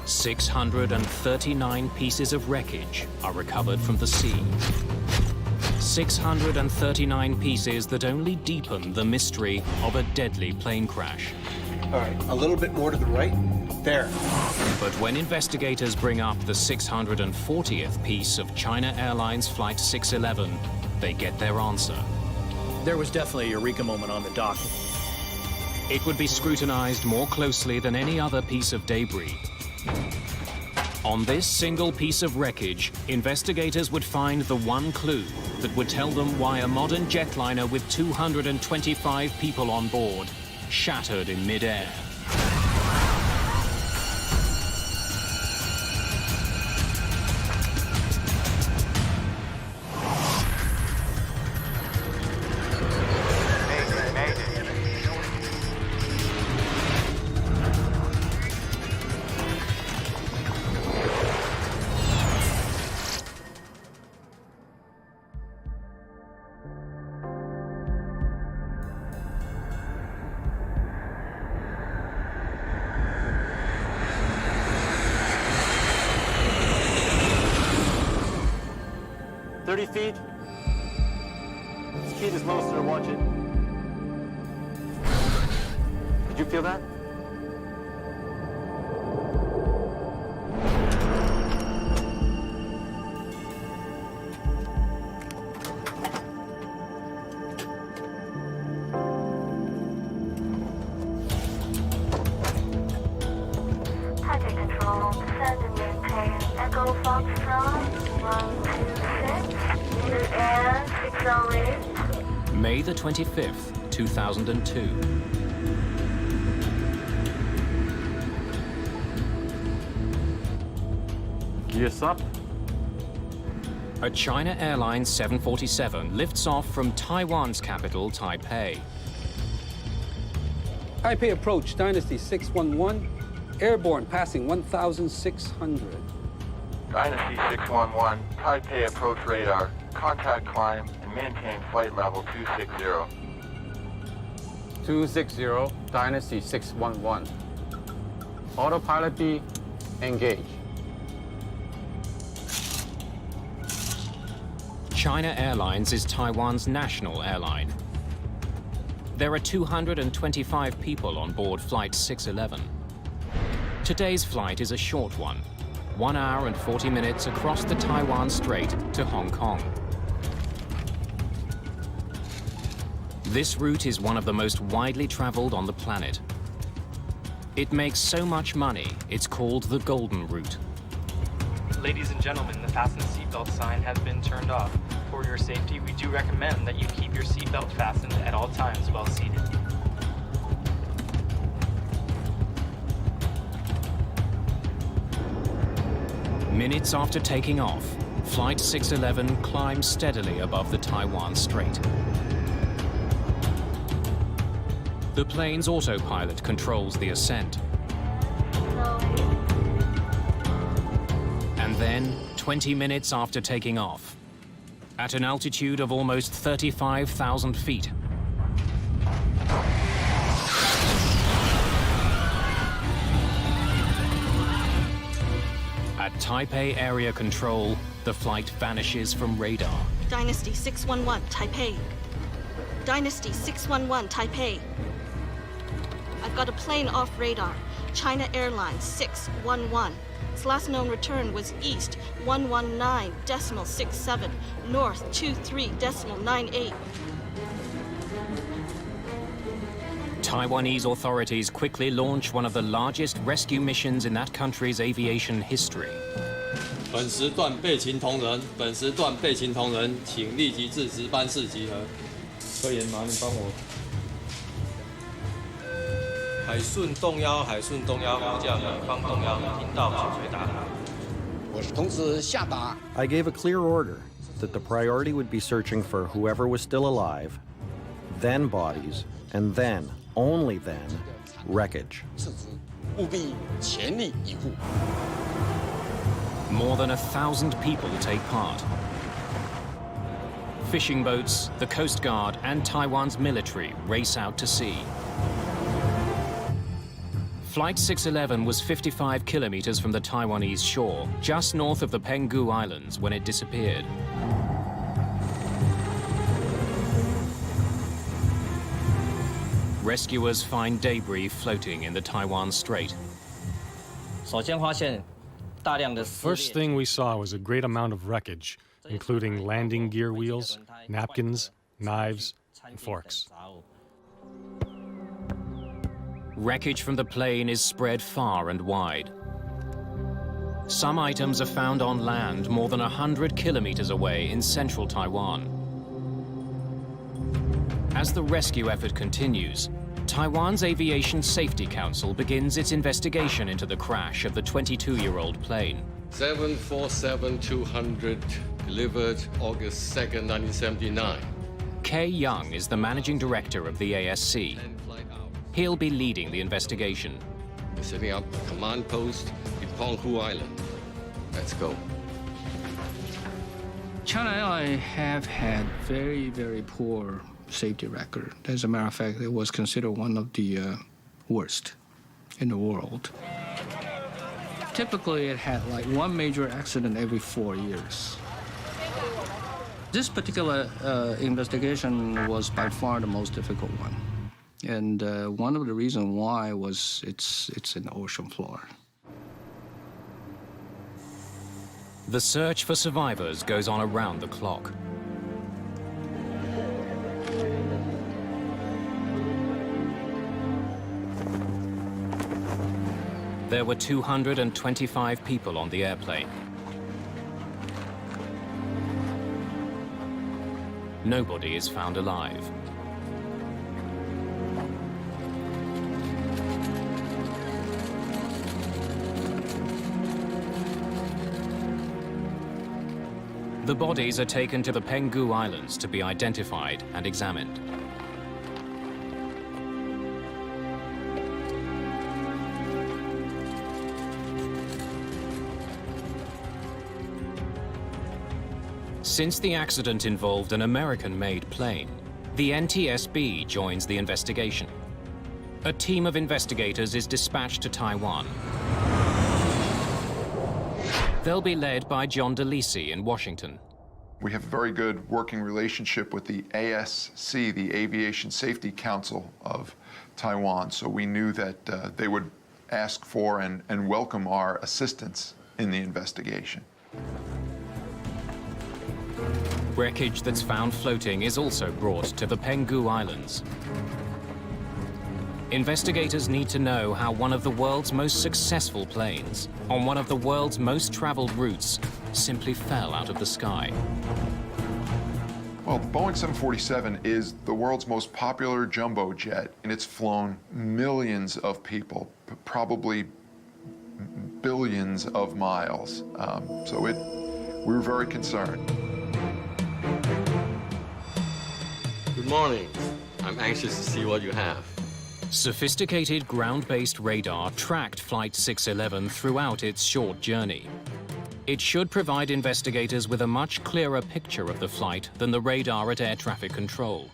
639 pieces of wreckage are recovered from the sea. 639 pieces that only deepen the mystery of a deadly plane crash. All right, a little bit more to the right. There. But when investigators bring up the 640th piece of China Airlines Flight 611, they get their answer. There was definitely a eureka moment on the dock. It would be scrutinized more closely than any other piece of debris. On this single piece of wreckage, investigators would find the one clue that would tell them why a modern jetliner with 225 people on board shattered in mid-air. Mayday, Mayday. Feet. Speed is low, sir. Watch it. Did you feel that? Highway control, descend and maintain Echo Foxtrot 126, mid-air 608. May the 25th, 2002. Gears up. A China Airlines 747 lifts off from Taiwan's capital, Taipei. Taipei approach, Dynasty 611, airborne passing 1,600. Dynasty 611, Taipei approach radar, contact climb, and maintain flight level 260. 260, Dynasty 611. Autopilot B, engage. China Airlines is Taiwan's national airline. There are 225 people on board Flight 611. Today's flight is a short one, 1 hour and 40 minutes across the Taiwan Strait to Hong Kong. This route is one of the most widely traveled on the planet. It makes so much money, it's called the Golden Route. Ladies and gentlemen, the fasten seatbelt sign has been turned off. For your safety, we do recommend that you keep your seatbelt fastened at all times while seated. Minutes after taking off, Flight 611 climbs steadily above the Taiwan Strait. The plane's autopilot controls the ascent. And then, 20 minutes after taking off, at an altitude of almost 35,000 feet, at Taipei Area Control, the flight vanishes from radar. Dynasty 611, Taipei. Dynasty 611, Taipei. I've got a plane off radar. China Airlines 611. Its last known return was east 119.67, north 23.98. Taiwanese authorities quickly launch one of the largest rescue missions in that country's aviation history. 本时段备勤同仁，本时段备勤同仁，请立即至值班室集合。科研麻，你帮我。海顺动幺，海顺动幺，呼叫远方动幺，听到请回答。我是同时下达。I gave a clear order that the priority would be searching for whoever was still alive, then bodies, and then, only then, wreckage. 务必全力以赴。 More than 1,000 people take part. Fishing boats, the Coast Guard, and Taiwan's military race out to sea. Flight 611 was 55 kilometers from the Taiwanese shore, just north of the Penghu Islands, when it disappeared. Rescuers find debris floating in the Taiwan Strait. First thing we saw was a great amount of wreckage, including landing gear wheels, napkins, knives, and forks. Wreckage from the plane is spread far and wide. Some items are found on land more than 100 kilometers away in central Taiwan. As the rescue effort continues, Taiwan's Aviation Safety Council begins its investigation into the crash of the 22-year-old plane. 747-200 delivered August 2nd, 1979. Kay Young is the managing director of the ASC. He'll be leading the investigation. We're setting up a command post in Penghu Island. Let's go. China Airlines have had very, very poor safety record. As a matter of fact, it was considered one of the worst in the world. Typically, it had like one major accident every 4 years. This particular investigation was by far the most difficult one. And one of the reasons why was it's in the ocean floor. The search for survivors goes on around the clock. There were 225 people on the airplane. Nobody is found alive. The bodies are taken to the Penghu Islands to be identified and examined. Since the accident involved an American-made plane, the NTSB joins the investigation. A team of investigators is dispatched to Taiwan. They'll be led by John DeLisi in Washington. We have a very good working relationship with the ASC, the Aviation Safety Council of Taiwan, so we knew that they would ask for and welcome our assistance in the investigation. Wreckage that's found floating is also brought to the Penghu Islands. Investigators need to know how one of the world's most successful planes, on one of the world's most traveled routes, simply fell out of the sky. Well, the Boeing 747 is the world's most popular jumbo jet, and it's flown millions of people, probably billions of miles. We were very concerned. Good morning. I'm anxious to see what you have. Sophisticated ground-based radar tracked Flight 611 throughout its short journey. It should provide investigators with a much clearer picture of the flight than the radar at air traffic control.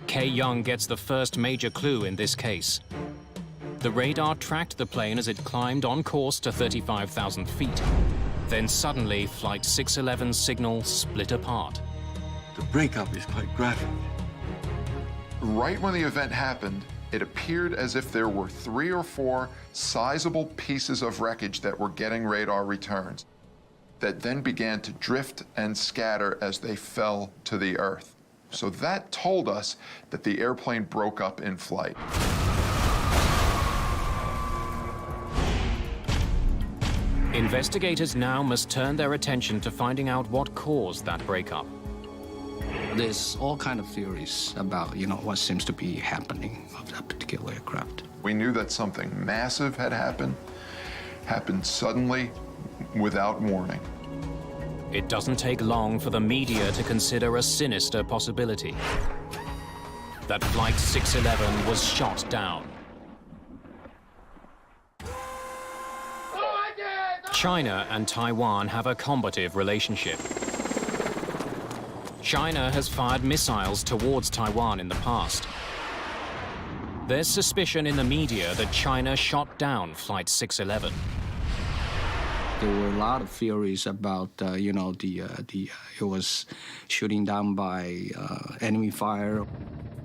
Kay Young gets the first major clue in this case. The radar tracked the plane as it climbed on course to 35,000 feet. Then suddenly, Flight 611's signal split apart. The breakup is quite graphic. Right when the event happened, it appeared as if there were 3 or 4 sizable pieces of wreckage that were getting radar returns that then began to drift and scatter as they fell to the earth. So that told us that the airplane broke up in flight. Investigators now must turn their attention to finding out what caused that breakup. There's all kind of theories about, what seems to be happening of that particular aircraft. We knew that something massive had happened suddenly, without warning. It doesn't take long for the media to consider a sinister possibility. That Flight 611 was shot down. China and Taiwan have a combative relationship. China has fired missiles towards Taiwan in the past. There's suspicion in the media that China shot down Flight 611. There were a lot of theories about, it was shooting down by enemy fire.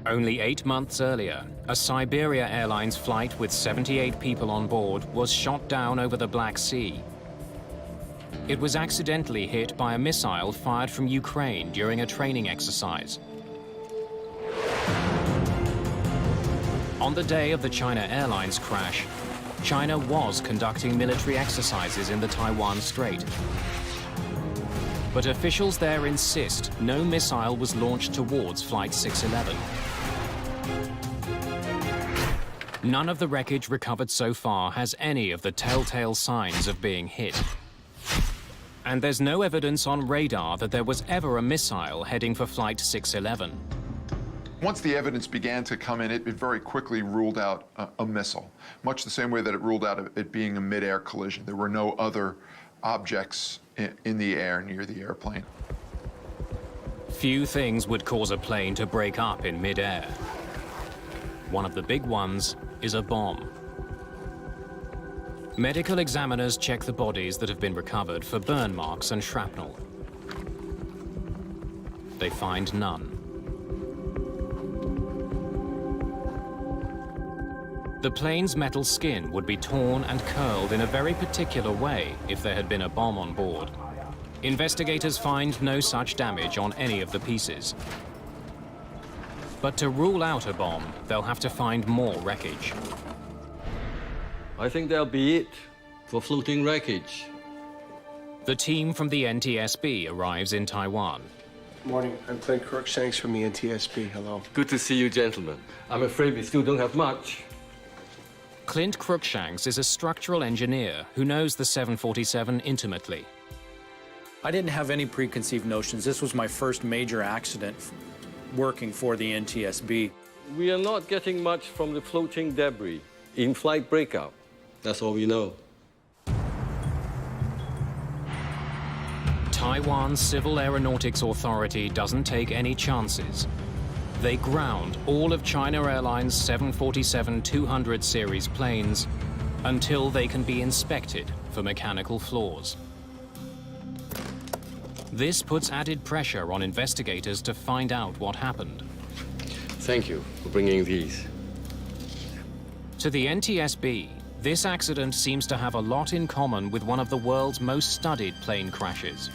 Only 8 months earlier, a Siberia Airlines flight with 78 people on board was shot down over the Black Sea. It was accidentally hit by a missile fired from Ukraine during a training exercise. On the day of the China Airlines crash, China was conducting military exercises in the Taiwan Strait. But officials there insist no missile was launched towards Flight 611. None of the wreckage recovered so far has any of the telltale signs of being hit. And there's no evidence on radar that there was ever a missile heading for Flight 611. Once the evidence began to come in, it very quickly ruled out a missile, much the same way that it ruled out it being a mid-air collision. There were no other objects in the air near the airplane. Few things would cause a plane to break up in mid-air. One of the big ones is a bomb. Medical examiners check the bodies that have been recovered for burn marks and shrapnel. They find none. The plane's metal skin would be torn and curled in a very particular way if there had been a bomb on board. Investigators find no such damage on any of the pieces. But to rule out a bomb, they'll have to find more wreckage. I think that'll be it for floating wreckage. The team from the NTSB arrives in Taiwan. Morning, I'm Clint Crookshanks from the NTSB. Hello. Good to see you, gentlemen. I'm afraid we still don't have much. Clint Crookshanks is a structural engineer who knows the 747 intimately. I didn't have any preconceived notions. This was my first major accident working for the NTSB. We are not getting much from the floating debris. In-flight breakout. That's all we know. Taiwan's Civil Aeronautics Authority doesn't take any chances. They ground all of China Airlines 747-200 series planes until they can be inspected for mechanical flaws. This puts added pressure on investigators to find out what happened. Thank you for bringing these. To the NTSB, this accident seems to have a lot in common with one of the world's most studied plane crashes.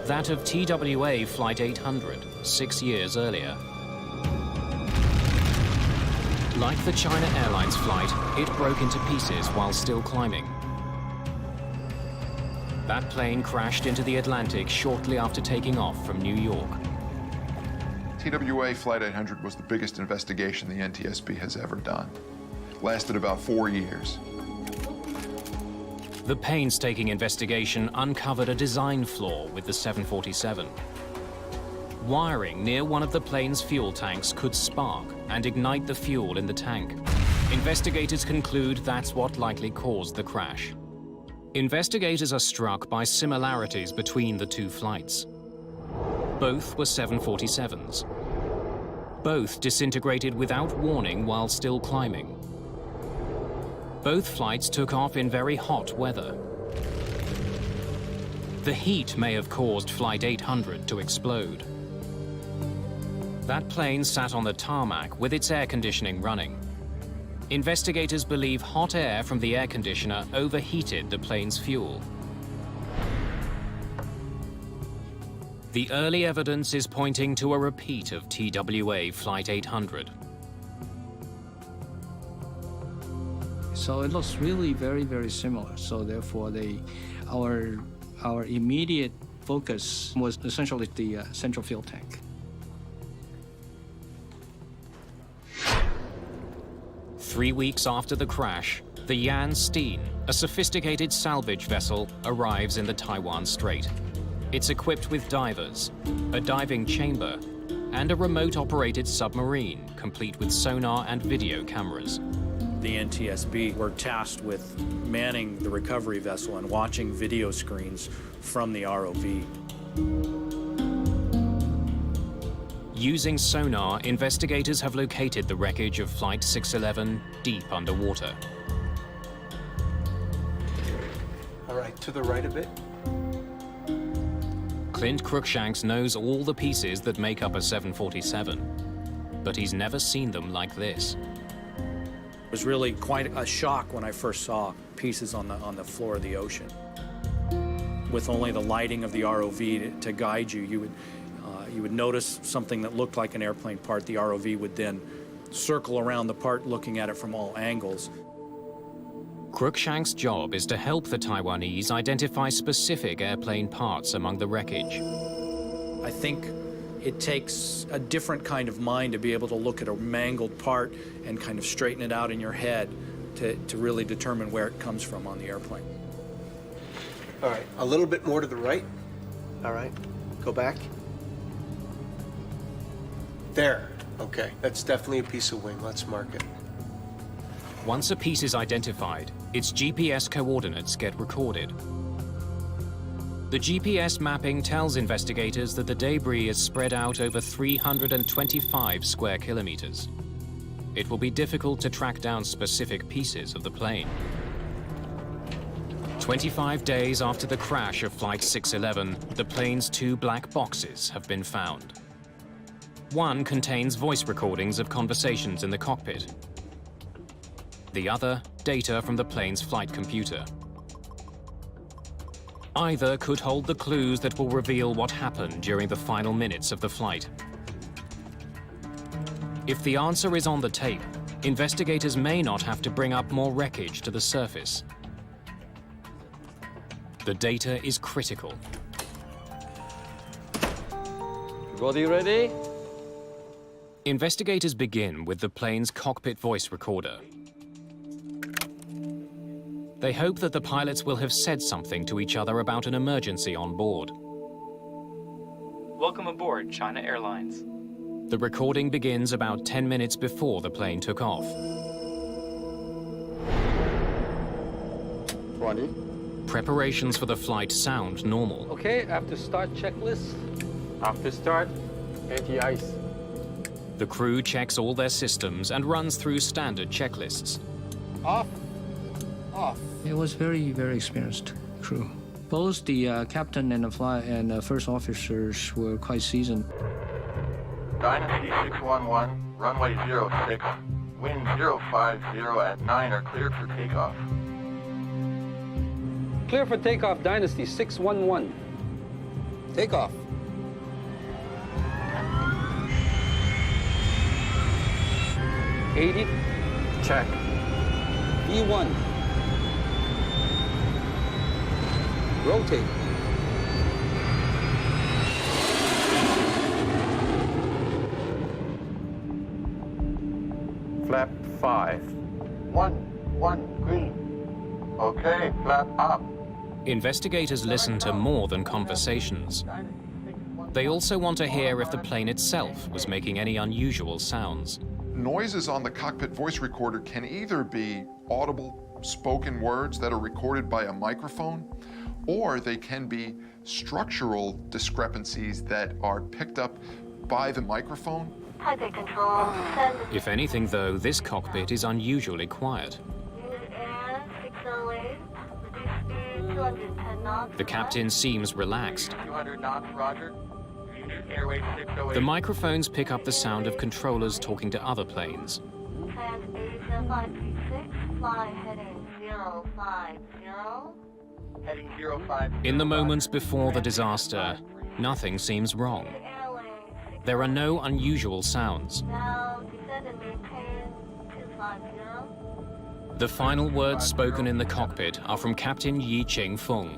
That of TWA Flight 800, 6 years earlier. Like the China Airlines flight, it broke into pieces while still climbing. That plane crashed into the Atlantic shortly after taking off from New York. TWA Flight 800 was the biggest investigation the NTSB has ever done. Lasted about 4 years. The painstaking investigation uncovered a design flaw with the 747. Wiring near one of the plane's fuel tanks could spark and ignite the fuel in the tank. Investigators conclude that's what likely caused the crash. Investigators are struck by similarities between the two flights. Both were 747s. Both disintegrated without warning while still climbing. Both flights took off in very hot weather. The heat may have caused Flight 800 to explode. That plane sat on the tarmac with its air conditioning running. Investigators believe hot air from the air conditioner overheated the plane's fuel. The early evidence is pointing to a repeat of TWA Flight 800. So it looks really very, very similar. So therefore, our immediate focus was essentially the central fuel tank. 3 weeks after the crash, the Jan Steen, a sophisticated salvage vessel, arrives in the Taiwan Strait. It's equipped with divers, a diving chamber, and a remote-operated submarine, complete with sonar and video cameras. The NTSB were tasked with manning the recovery vessel and watching video screens from the ROV. Using sonar, investigators have located the wreckage of Flight 611 deep underwater. All right, to the right a bit. Clint Cruikshanks knows all the pieces that make up a 747, but he's never seen them like this. It was really quite a shock when I first saw pieces on the floor of the ocean. With only the lighting of the ROV to guide you, you would notice something that looked like an airplane part. The ROV would then circle around the part, looking at it from all angles. Cruikshank's job is to help the Taiwanese identify specific airplane parts among the wreckage. I think it takes a different kind of mind to be able to look at a mangled part and kind of straighten it out in your head to really determine where it comes from on the airplane. All right, a little bit more to the right. All right, go back. There, okay, that's definitely a piece of wing. Let's mark it. Once a piece is identified, its GPS coordinates get recorded. The GPS mapping tells investigators that the debris is spread out over 325 square kilometers. It will be difficult to track down specific pieces of the plane. 25 days after the crash of Flight 611, the plane's 2 black boxes have been found. One contains voice recordings of conversations in the cockpit. The other, data from the plane's flight computer. Either could hold the clues that will reveal what happened during the final minutes of the flight. If the answer is on the tape, investigators may not have to bring up more wreckage to the surface. The data is critical. Everybody ready? Investigators begin with the plane's cockpit voice recorder. They hope that the pilots will have said something to each other about an emergency on board. Welcome aboard, China Airlines. The recording begins about 10 minutes before the plane took off. 20. Preparations for the flight sound normal. Okay, after start checklist. After start, anti-ice. The crew checks all their systems and runs through standard checklists. Off. Off. It was very, very experienced crew. Both the captain and the first officers were quite seasoned. Dynasty 611, runway 06, wind 050 at 9 are cleared for takeoff. Clear for takeoff, Dynasty 611. Takeoff. $80. Check. E1. Rotate. Flap 5. 1 green. Okay, flap up. Investigators listen to more than conversations. They also want to hear if the plane itself was making any unusual sounds. Noises on the cockpit voice recorder can either be audible spoken words that are recorded by a microphone, or they can be structural discrepancies that are picked up by the microphone. Taipei Control, send If anything, though, this cockpit is unusually quiet. Unit Air 608, reduce speed 210 knots. The captain seems relaxed. 200 knots, roger. Unit Airway 608. The microphones pick up the sound of controllers talking to other planes. Trans Asia 536, fly heading 050. Heading 050. In the moments before the disaster, nothing seems wrong. There are no unusual sounds. Now descend and maintain 250. The final words spoken in the cockpit are from Captain Yi Ching Feng.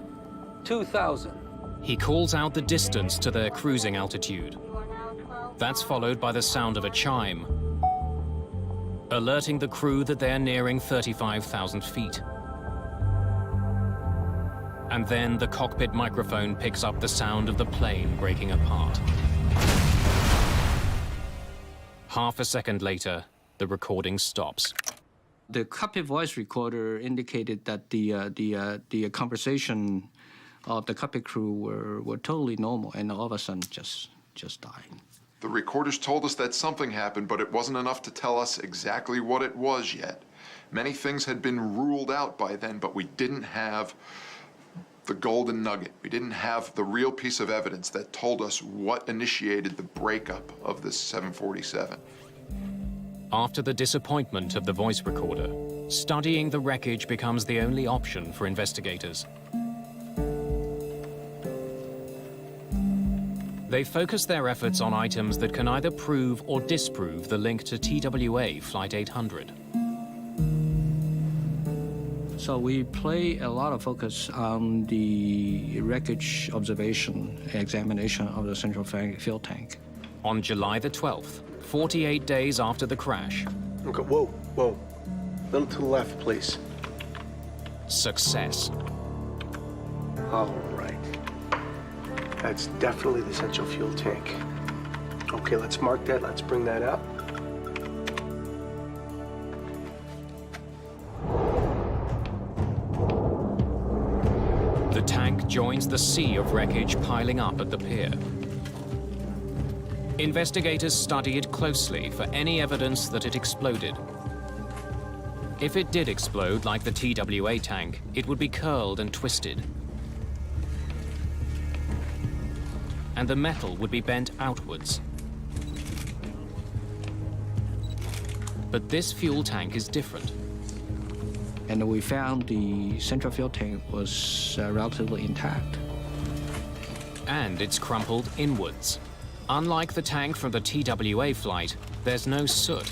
2,000. He calls out the distance to their cruising altitude. That's followed by the sound of a chime, alerting the crew that they're nearing 35,000 feet. And then the cockpit microphone picks up the sound of the plane breaking apart. Half a second later, the recording stops. The cockpit voice recorder indicated that the conversation of the cockpit crew were totally normal, and all of a sudden just died. The recorders told us that something happened, but it wasn't enough to tell us exactly what it was yet. Many things had been ruled out by then, but we didn't have the golden nugget. We didn't have the real piece of evidence that told us what initiated the breakup of this 747. After the disappointment of the voice recorder, studying the wreckage becomes the only option for investigators. They focus their efforts on items that can either prove or disprove the link to TWA Flight 800. So we play a lot of focus on the wreckage observation and examination of the central fuel tank. On July the 12th, 48 days after the crash. Okay, whoa, whoa. A little to the left, please. Success. All right. That's definitely the central fuel tank. Okay, let's mark that. Let's bring that up. The tank joins the sea of wreckage piling up at the pier. Investigators study it closely for any evidence that it exploded. If it did explode like the TWA tank, it would be curled and twisted. And the metal would be bent outwards. But this fuel tank is different. And we found the central fuel tank was relatively intact. And it's crumpled inwards. Unlike the tank from the TWA flight, there's no soot.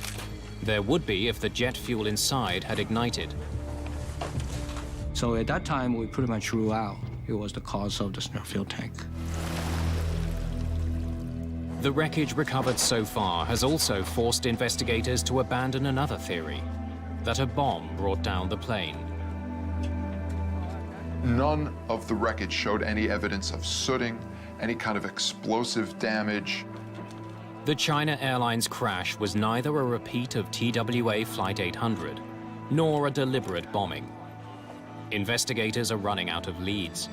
There would be if the jet fuel inside had ignited. So at that time, we pretty much ruled out it was the cause of the central fuel tank. The wreckage recovered so far has also forced investigators to abandon another theory, that a bomb brought down the plane. None of the wreckage showed any evidence of sooting, any kind of explosive damage. The China Airlines crash was neither a repeat of TWA Flight 800, nor a deliberate bombing. Investigators are running out of leads.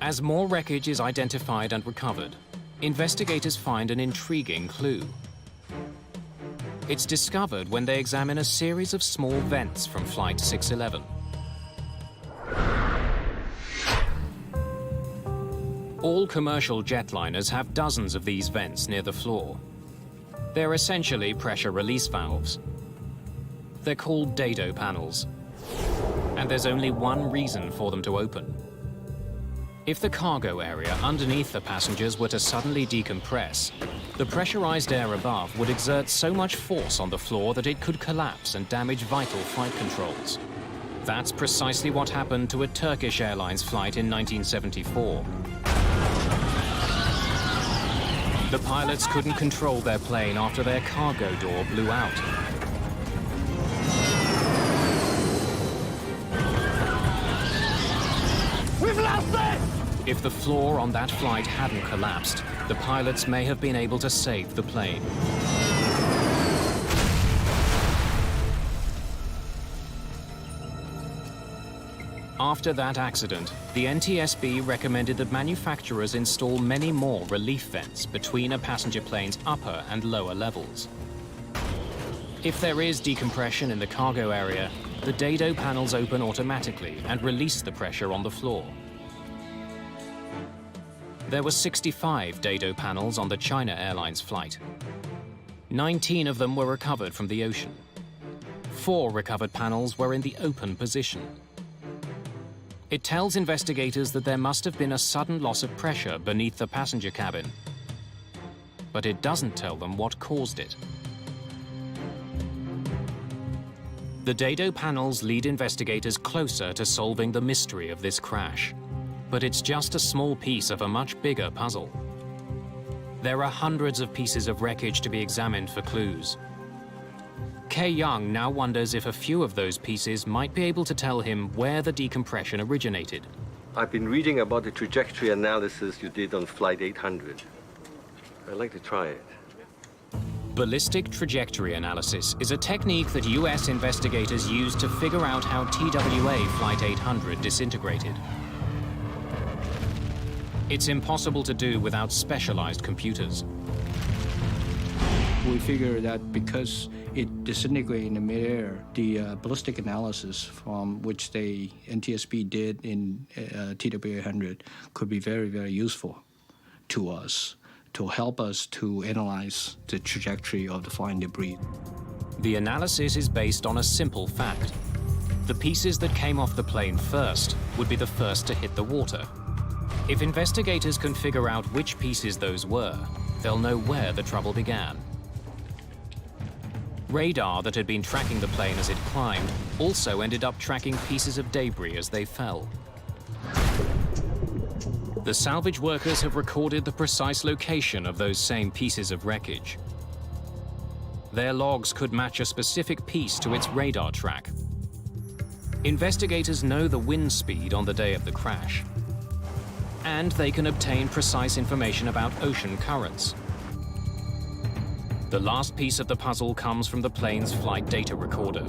As more wreckage is identified and recovered, investigators find an intriguing clue. It's discovered when they examine a series of small vents from Flight 611. All commercial jetliners have dozens of these vents near the floor. They're essentially pressure release valves. They're called dado panels, and there's only one reason for them to open. If the cargo area underneath the passengers were to suddenly decompress, the pressurized air above would exert so much force on the floor that it could collapse and damage vital flight controls. That's precisely what happened to a Turkish Airlines flight in 1974. The pilots couldn't control their plane after their cargo door blew out. We've lost it! If the floor on that flight hadn't collapsed, the pilots may have been able to save the plane. After that accident, the NTSB recommended that manufacturers install many more relief vents between a passenger plane's upper and lower levels. If there is decompression in the cargo area, the dado panels open automatically and release the pressure on the floor. There were 65 dado panels on the China Airlines flight. 19 of them were recovered from the ocean. 4 recovered panels were in the open position. It tells investigators that there must have been a sudden loss of pressure beneath the passenger cabin. But it doesn't tell them what caused it. The dado panels lead investigators closer to solving the mystery of this crash. But it's just a small piece of a much bigger puzzle. There are hundreds of pieces of wreckage to be examined for clues. Kay Young now wonders if a few of those pieces might be able to tell him where the decompression originated. I've been reading about the trajectory analysis you did on Flight 800. I'd like to try it. Ballistic trajectory analysis is a technique that US investigators used to figure out how TWA Flight 800 disintegrated. It's impossible to do without specialized computers. We figure that because it disintegrated in the midair, the ballistic analysis from which the NTSB did in TW-800 could be very, very useful to us to help us to analyze the trajectory of the flying debris. The analysis is based on a simple fact. The pieces that came off the plane first would be the first to hit the water. If investigators can figure out which pieces those were, they'll know where the trouble began. Radar that had been tracking the plane as it climbed also ended up tracking pieces of debris as they fell. The salvage workers have recorded the precise location of those same pieces of wreckage. Their logs could match a specific piece to its radar track. Investigators know the wind speed on the day of the crash, and they can obtain precise information about ocean currents. The last piece of the puzzle comes from the plane's flight data recorder.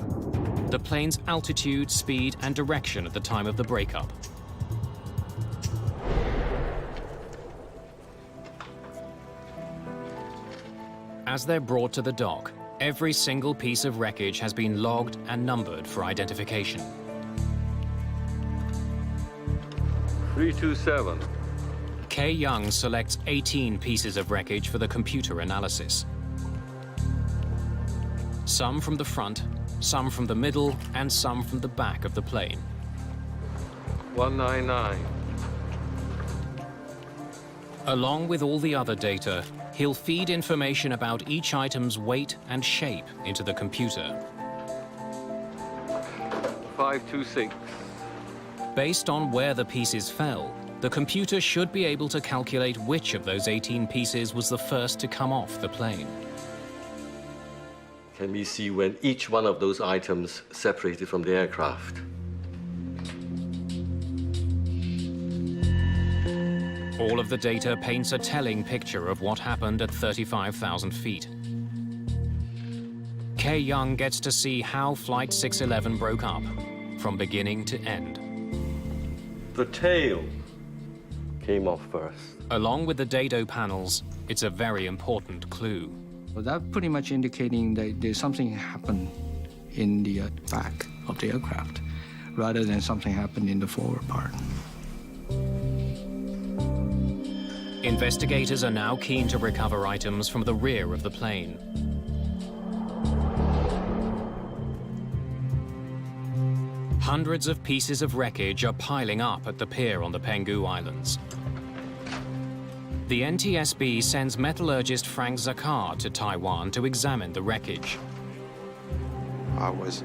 The plane's altitude, speed, and direction at the time of the breakup. As they're brought to the dock, every single piece of wreckage has been logged and numbered for identification. 327. Kay Young selects 18 pieces of wreckage for the computer analysis. Some from the front, some from the middle, and some from the back of the plane. 199. Along with all the other data, he'll feed information about each item's weight and shape into the computer. 526. Based on where the pieces fell, the computer should be able to calculate which of those 18 pieces was the first to come off the plane. Can we see when each one of those items separated from the aircraft? All of the data paints a telling picture of what happened at 35,000 feet. Kay Young gets to see how Flight 611 broke up, from beginning to end. The tail came off first. Along with the dado panels, it's a very important clue. So that pretty much indicating that there's something happened in the back of the aircraft, rather than something happened in the forward part. Investigators are now keen to recover items from the rear of the plane. Hundreds of pieces of wreckage are piling up at the pier on the Penghu Islands. The NTSB sends metallurgist Frank Zakar to Taiwan to examine the wreckage. I was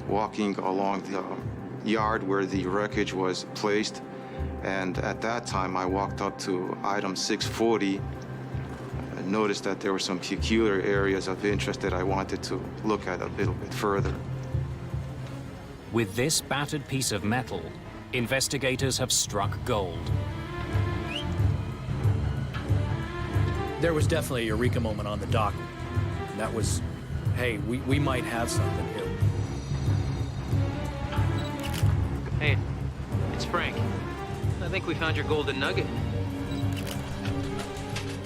walking along the yard where the wreckage was placed, and at that time I walked up to item 640 and noticed that there were some peculiar areas of interest that I wanted to look at a little bit further. With this battered piece of metal, investigators have struck gold. There was definitely a eureka moment on the dock. That was, hey, we might have something here. Hey, it's Frank. I think we found your golden nugget.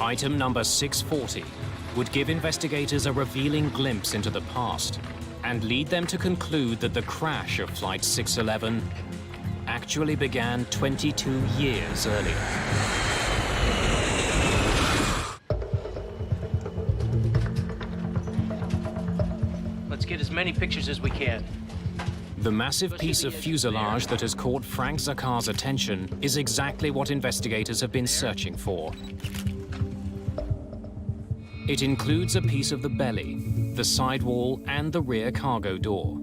Item number 640 would give investigators a revealing glimpse into the past and lead them to conclude that the crash of Flight 611 actually began 22 years earlier. Let's get as many pictures as we can. The massive piece of fuselage that has caught Frank Zakar's attention is exactly what investigators have been searching for. It includes a piece of the belly, the sidewall, and the rear cargo door.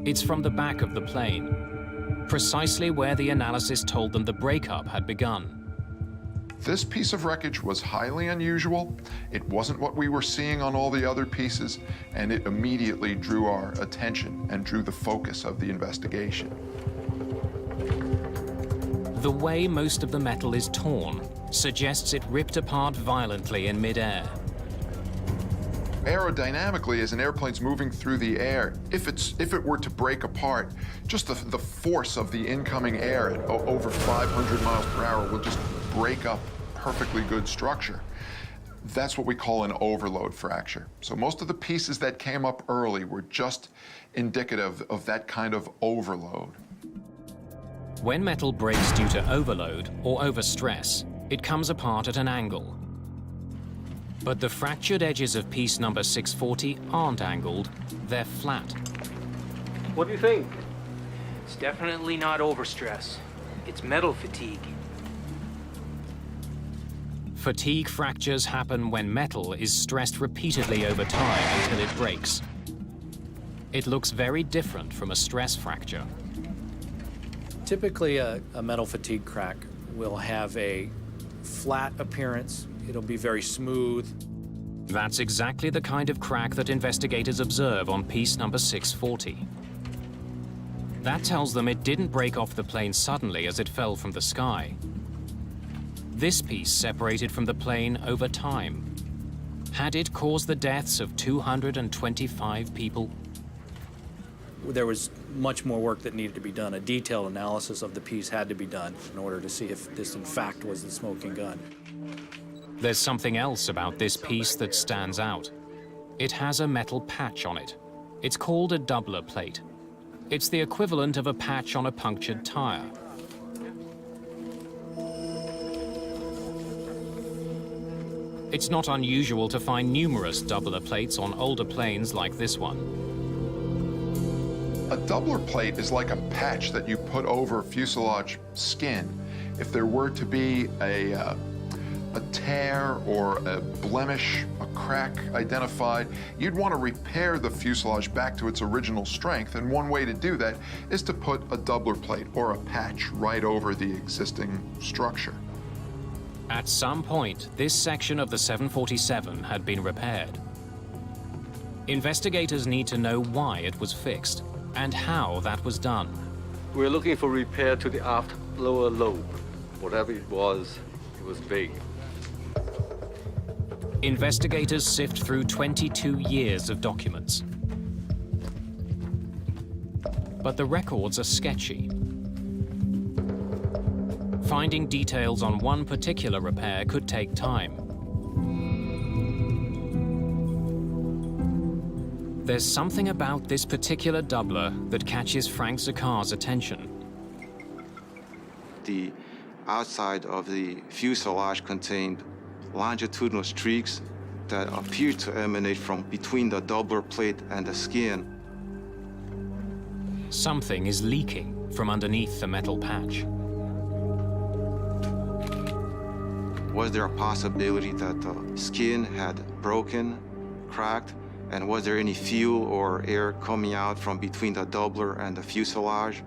It's from the back of the plane, precisely where the analysis told them the breakup had begun. This piece of wreckage was highly unusual. It wasn't what we were seeing on all the other pieces, and it immediately drew our attention and drew the focus of the investigation. The way most of the metal is torn suggests it ripped apart violently in midair. aerodynamically, as an airplane's moving through the air, if it were to break apart, just the force of the incoming air at over 500 miles per hour will just break up perfectly good structure. That's what we call an overload fracture. So most of the pieces that came up early were just indicative of that kind of overload. When metal breaks due to overload or overstress, it comes apart at an angle. But the fractured edges of piece number 640 aren't angled, they're flat. What do you think? It's definitely not overstress. It's metal fatigue. Fatigue fractures happen when metal is stressed repeatedly over time until it breaks. It looks very different from a stress fracture. Typically, a metal fatigue crack will have a flat appearance. It'll be very smooth. That's exactly the kind of crack that investigators observe on piece number 640. That tells them it didn't break off the plane suddenly as it fell from the sky. This piece separated from the plane over time. Had it caused the deaths of 225 people? There was much more work that needed to be done. A detailed analysis of the piece had to be done in order to see if this in fact was the smoking gun. There's something else about this piece that stands out. It has a metal patch on it. It's called a doubler plate. It's the equivalent of a patch on a punctured tire. It's not unusual to find numerous doubler plates on older planes like this one. A doubler plate is like a patch that you put over fuselage skin. If there were to be a tear or a blemish, a crack identified, you'd want to repair the fuselage back to its original strength, and one way to do that is to put a doubler plate or a patch right over the existing structure. At some point, this section of the 747 had been repaired. Investigators need to know why it was fixed and how that was done. We're looking for repair to the aft lower lobe. Whatever it was big. Investigators sift through 22 years of documents. But the records are sketchy. Finding details on one particular repair could take time. There's something about this particular doubler that catches Frank Zakar's attention. The outside of the fuselage contained longitudinal streaks that appeared to emanate from between the doubler plate and the skin. Something is leaking from underneath the metal patch. Was there a possibility that the skin had broken, cracked, and was there any fuel or air coming out from between the doubler and the fuselage?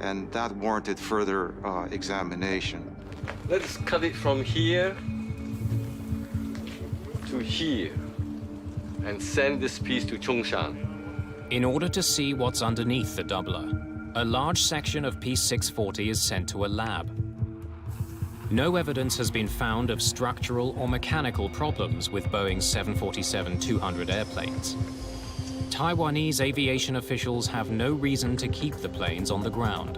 And that warranted further examination. Let's cut it from here to here and send this piece to Chongshan. In order to see what's underneath the doubler, a large section of piece 640 is sent to a lab. No evidence has been found of structural or mechanical problems with Boeing's 747-200 airplanes. Taiwanese aviation officials have no reason to keep the planes on the ground.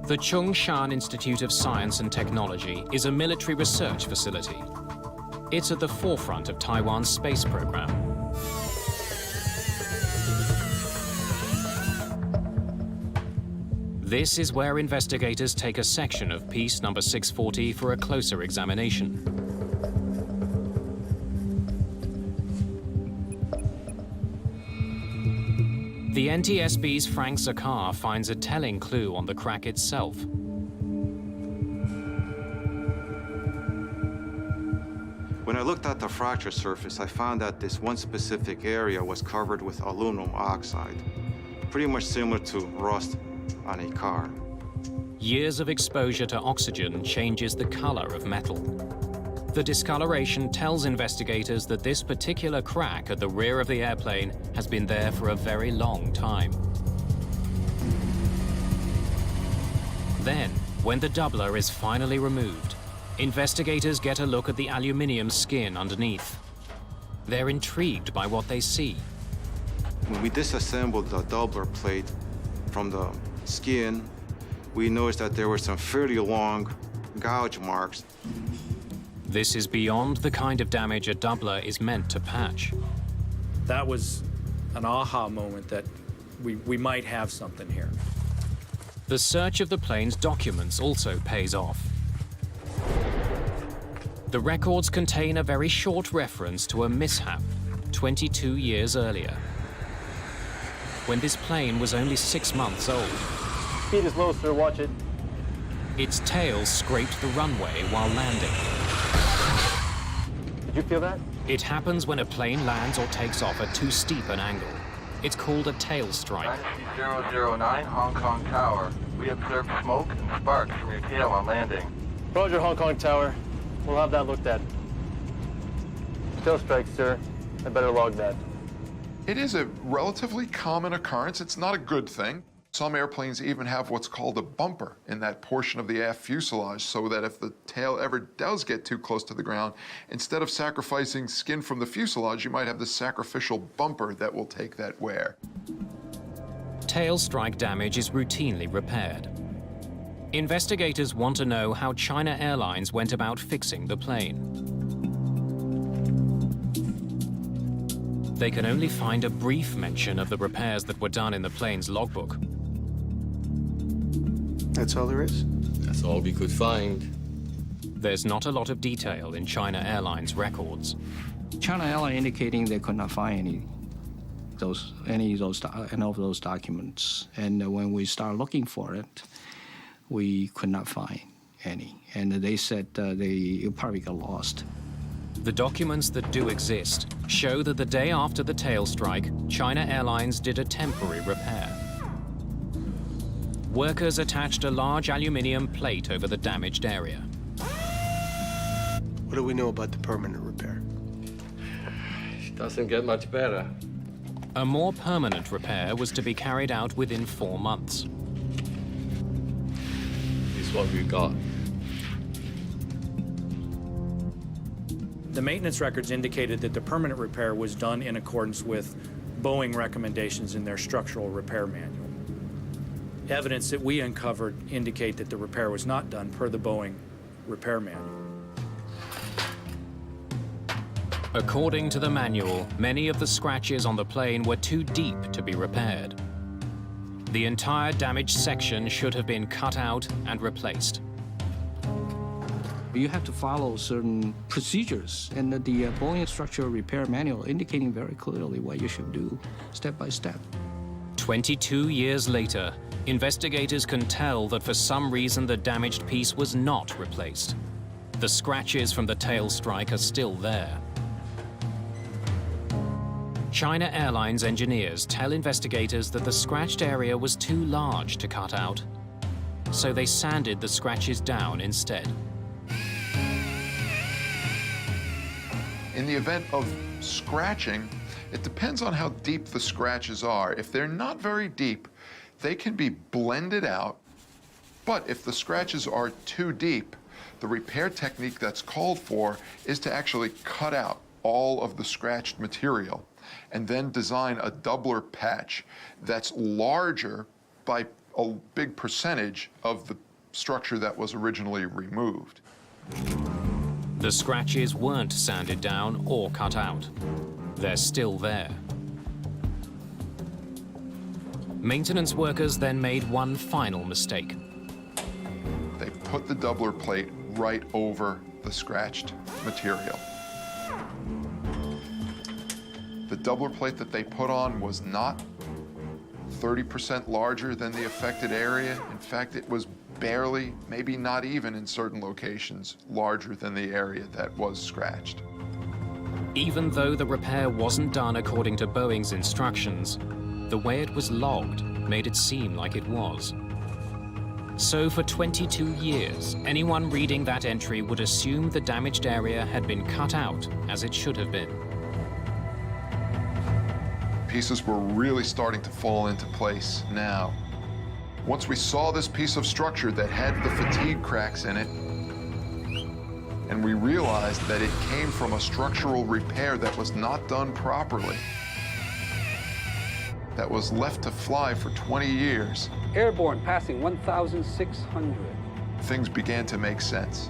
The Chongshan Institute of Science and Technology is a military research facility. It's at the forefront of Taiwan's space program. This is where investigators take a section of piece number 640 for a closer examination. The NTSB's Frank Zakar finds a telling clue on the crack itself. When I looked at the fracture surface, I found that this one specific area was covered with aluminum oxide, pretty much similar to rust on a car. Years of exposure to oxygen changes the color of metal. The discoloration tells investigators that this particular crack at the rear of the airplane has been there for a very long time. Then, when the doubler is finally removed, Investigators get a look at the aluminium skin underneath. They're intrigued by what they see. When we disassembled the doubler plate from the skin, we noticed that there were some fairly long gouge marks. This is beyond the kind of damage a doubler is meant to patch. That was an aha moment that we might have something here. The search of the plane's documents also pays off. The records contain a very short reference to a mishap 22 years earlier, when this plane was only 6 months old. Speed is low, sir. Watch it. Its tail scraped the runway while landing. Did you feel that? It happens when a plane lands or takes off at too steep an angle. It's called a tail strike. Dynasty 009, Hong Kong Tower. We observed smoke and sparks from your tail on landing. Roger, Hong Kong Tower. We'll have that looked at. Tail strike, sir. I better log that. It is a relatively common occurrence. It's not a good thing. Some airplanes even have what's called a bumper in that portion of the aft fuselage, so that if the tail ever does get too close to the ground, instead of sacrificing skin from the fuselage, you might have this sacrificial bumper that will take that wear. Tail strike damage is routinely repaired. Investigators want to know how China Airlines went about fixing the plane. They can only find a brief mention of the repairs that were done in the plane's logbook. That's all there is? That's all we could find. There's not a lot of detail in China Airlines records. China Airlines indicating they could not find any of those documents. And when we started looking for it, we could not find any. And they said they probably got lost. The documents that do exist show that the day after the tail strike, China Airlines did a temporary repair. Workers attached a large aluminium plate over the damaged area. What do we know about the permanent repair? It doesn't get much better. A more permanent repair was to be carried out within 4 months. This is what we got. The maintenance records indicated that the permanent repair was done in accordance with Boeing recommendations in their structural repair manual. Evidence that we uncovered indicate that the repair was not done per the Boeing repair manual. According to the manual, many of the scratches on the plane were too deep to be repaired. The entire damaged section should have been cut out and replaced. You have to follow certain procedures, and the Boeing structural repair manual indicating very clearly what you should do step by step. 22 years later, investigators can tell that for some reason the damaged piece was not replaced. The scratches from the tail strike are still there. China Airlines engineers tell investigators that the scratched area was too large to cut out, so they sanded the scratches down instead. In the event of scratching, it depends on how deep the scratches are. If they're not very deep, they can be blended out. But if the scratches are too deep, the repair technique that's called for is to actually cut out all of the scratched material and then design a doubler patch that's larger by a big percentage of the structure that was originally removed. The scratches weren't sanded down or cut out. They're still there. Maintenance workers then made one final mistake. They put the doubler plate right over the scratched material. The doubler plate that they put on was not 30% larger than the affected area. In fact, it was barely, maybe not even in certain locations, larger than the area that was scratched. Even though the repair wasn't done according to Boeing's instructions, the way it was logged made it seem like it was. So for 22 years, anyone reading that entry would assume the damaged area had been cut out as it should have been. Pieces were really starting to fall into place now. Once we saw this piece of structure that had the fatigue cracks in it, And we realized that it came from a structural repair that was not done properly, that was left to fly for 20 years. Airborne passing 1,600. Things began to make sense.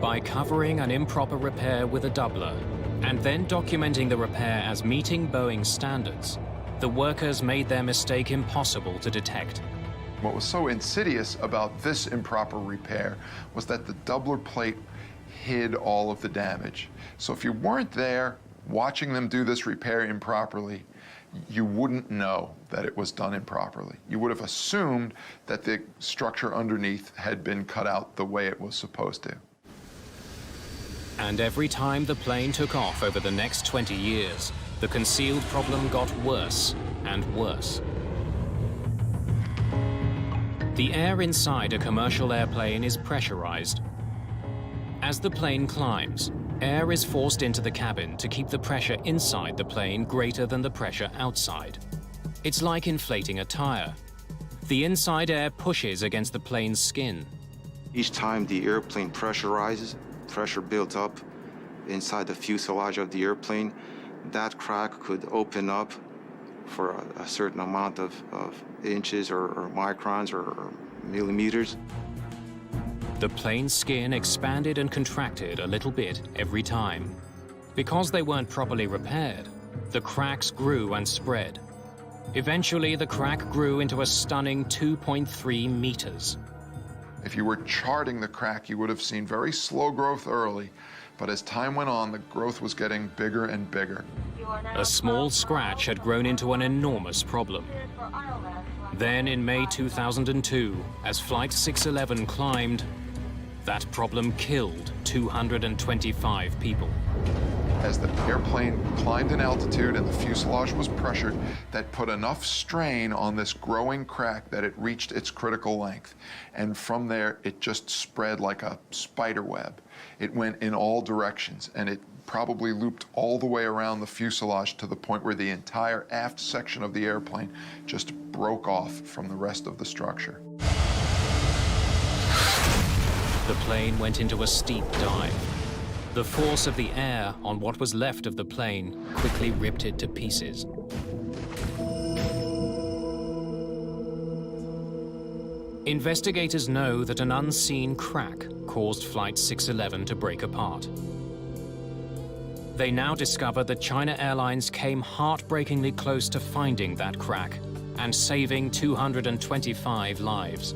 By covering an improper repair with a doubler and then documenting the repair as meeting Boeing standards, the workers made their mistake impossible to detect. What was so insidious about this improper repair was that the doubler plate hid all of the damage. So if you weren't there watching them do this repair improperly, you wouldn't know that it was done improperly. You would have assumed that the structure underneath had been cut out the way it was supposed to. And every time the plane took off over the next 20 years, the concealed problem got worse and worse. The air inside a commercial airplane is pressurized. As the plane climbs, air is forced into the cabin to keep the pressure inside the plane greater than the pressure outside. It's like inflating a tire. The inside air pushes against the plane's skin. Each time the airplane pressurizes, pressure builds up inside the fuselage of the airplane. That crack could open up for a certain amount of inches or microns or millimeters. The plane's skin expanded and contracted a little bit every time. Because they weren't properly repaired, the cracks grew and spread. Eventually, the crack grew into a stunning 2.3 meters. If you were charting the crack, you would have seen very slow growth early, but as time went on, the growth was getting bigger and bigger. A small scratch had grown into an enormous problem. Then in May 2002, as Flight 611 climbed, that problem killed 225 people. As the airplane climbed in altitude and the fuselage was pressured, that put enough strain on this growing crack that it reached its critical length. And from there, it just spread like a spider web. It went in all directions, and it probably looped all the way around the fuselage to the point where the entire aft section of the airplane just broke off from the rest of the structure. The plane went into a steep dive. The force of the air on what was left of the plane quickly ripped it to pieces. Investigators know that an unseen crack caused Flight 611 to break apart. They now discover that China Airlines came heartbreakingly close to finding that crack and saving 225 lives.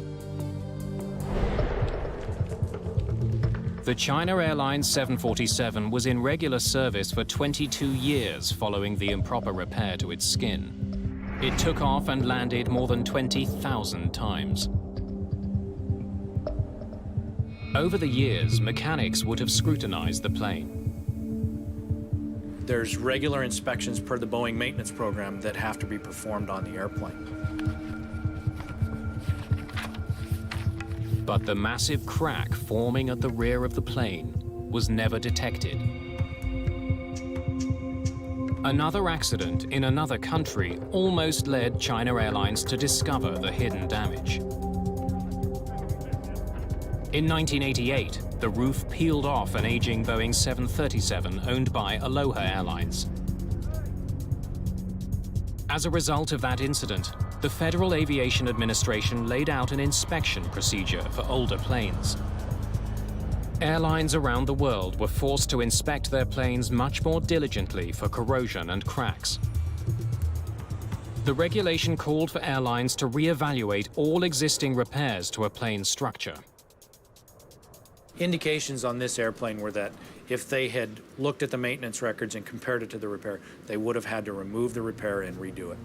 The China Airlines 747 was in regular service for 22 years following the improper repair to its skin. It took off and landed more than 20,000 times. Over the years, mechanics would have scrutinized the plane. There's regular inspections per the Boeing maintenance program that have to be performed on the airplane. But the massive crack forming at the rear of the plane was never detected. Another accident in another country almost led China Airlines to discover the hidden damage. In 1988, the roof peeled off an aging Boeing 737 owned by Aloha Airlines. As a result of that incident, the Federal Aviation Administration laid out an inspection procedure for older planes. Airlines around the world were forced to inspect their planes much more diligently for corrosion and cracks. The regulation called for airlines to reevaluate all existing repairs to a plane's structure. Indications on this airplane were that if they had looked at the maintenance records and compared it to the repair, they would have had to remove the repair and redo it.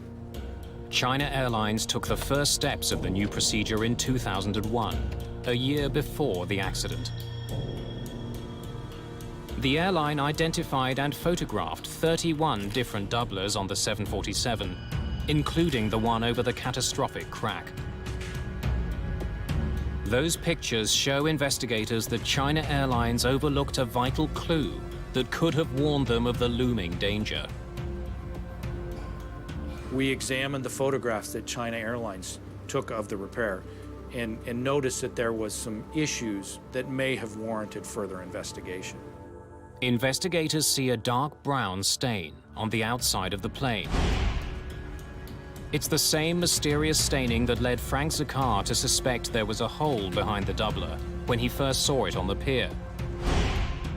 China Airlines took the first steps of the new procedure in 2001, a year before the accident. The airline identified and photographed 31 different doublers on the 747, including the one over the catastrophic crack. Those pictures show investigators that China Airlines overlooked a vital clue that could have warned them of the looming danger. We examined the photographs that China Airlines took of the repair, and noticed that there was some issues that may have warranted further investigation. Investigators see a dark brown stain on the outside of the plane. It's the same mysterious staining that led Frank Zakar to suspect there was a hole behind the doubler when he first saw it on the pier.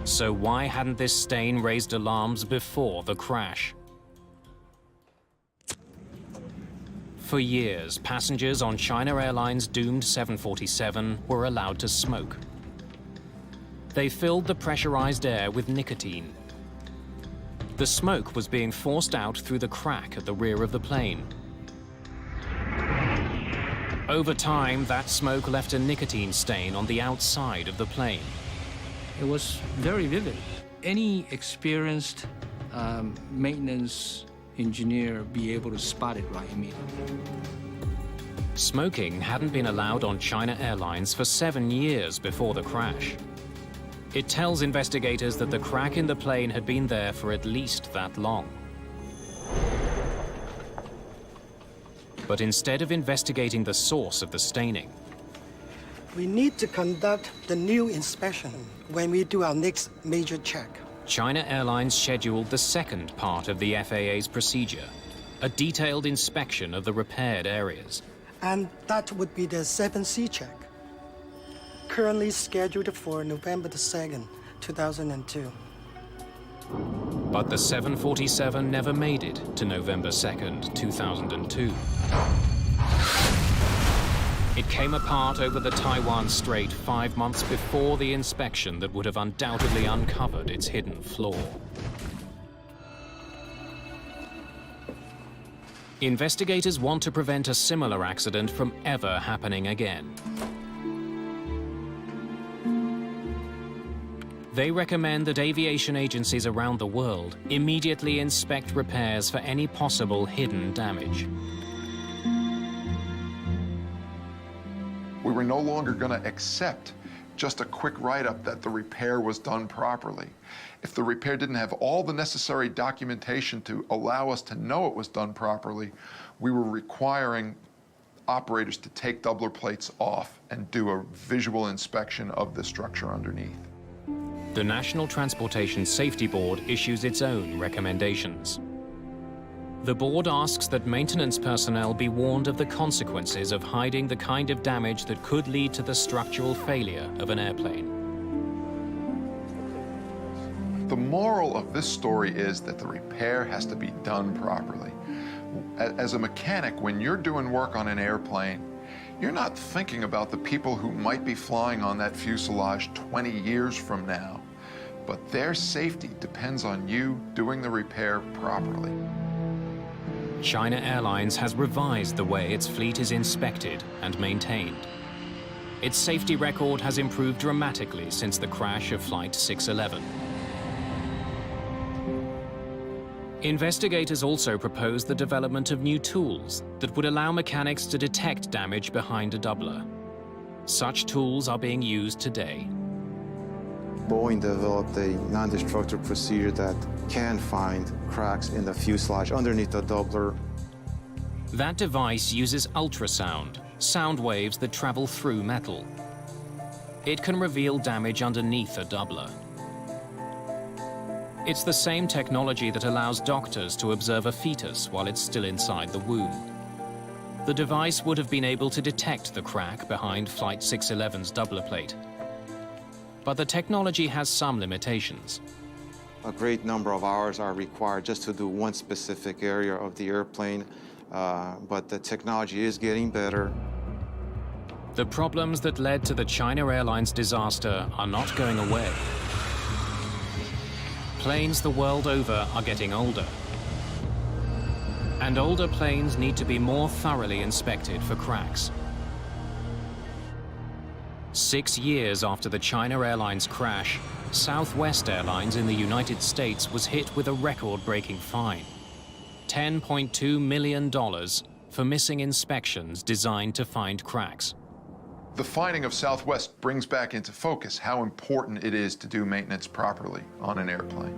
So why hadn't this stain raised alarms before the crash? For years, passengers on China Airlines' doomed 747 were allowed to smoke. They filled the pressurized air with nicotine. The smoke was being forced out through the crack at the rear of the plane. Over time, that smoke left a nicotine stain on the outside of the plane. It was very vivid. Any experienced maintenance engineer be able to spot it right immediately. Smoking hadn't been allowed on China Airlines for 7 years before the crash. It tells investigators that the crack in the plane had been there for at least that long. But instead of investigating the source of the staining, we need to conduct the new inspection when we do our next major check. China Airlines scheduled the second part of the FAA's procedure, a detailed inspection of the repaired areas. And that would be the 7C check, currently scheduled for November the 2nd, 2002. But the 747 never made it to November 2nd, 2002. It came apart over the Taiwan Strait 5 months before the inspection that would have undoubtedly uncovered its hidden flaw. Investigators want to prevent a similar accident from ever happening again. They recommend that aviation agencies around the world immediately inspect repairs for any possible hidden damage. We were no longer going to accept just a quick write-up that the repair was done properly. If the repair didn't have all the necessary documentation to allow us to know it was done properly, we were requiring operators to take doubler plates off and do a visual inspection of the structure underneath. The National Transportation Safety Board issues its own recommendations. The board asks that maintenance personnel be warned of the consequences of hiding the kind of damage that could lead to the structural failure of an airplane. The moral of this story is that the repair has to be done properly. As a mechanic, when you're doing work on an airplane, you're not thinking about the people who might be flying on that fuselage 20 years from now, but their safety depends on you doing the repair properly. China Airlines has revised the way its fleet is inspected and maintained. Its safety record has improved dramatically since the crash of Flight 611. Investigators also proposed the development of new tools that would allow mechanics to detect damage behind a doubler. Such tools are being used today. Boeing developed a non-destructive procedure that can find cracks in the fuselage underneath the doubler. That device uses ultrasound, sound waves that travel through metal. It can reveal damage underneath a doubler. It's the same technology that allows doctors to observe a fetus while it's still inside the womb. The device would have been able to detect the crack behind Flight 611's doubler plate. But the technology has some limitations. A great number of hours are required just to do one specific area of the airplane, but the technology is getting better. The problems that led to the China Airlines disaster are not going away. Planes the world over are getting older. And older planes need to be more thoroughly inspected for cracks. 6 years after the China Airlines crash, Southwest Airlines in the United States was hit with a record-breaking fine. $10.2 million for missing inspections designed to find cracks. The finding of Southwest brings back into focus how important it is to do maintenance properly on an airplane.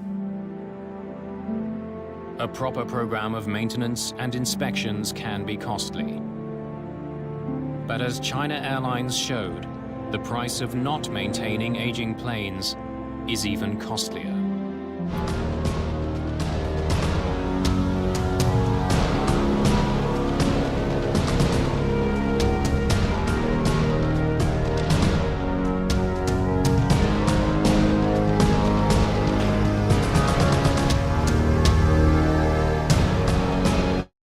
A proper program of maintenance and inspections can be costly. But as China Airlines showed, the price of not maintaining aging planes is even costlier.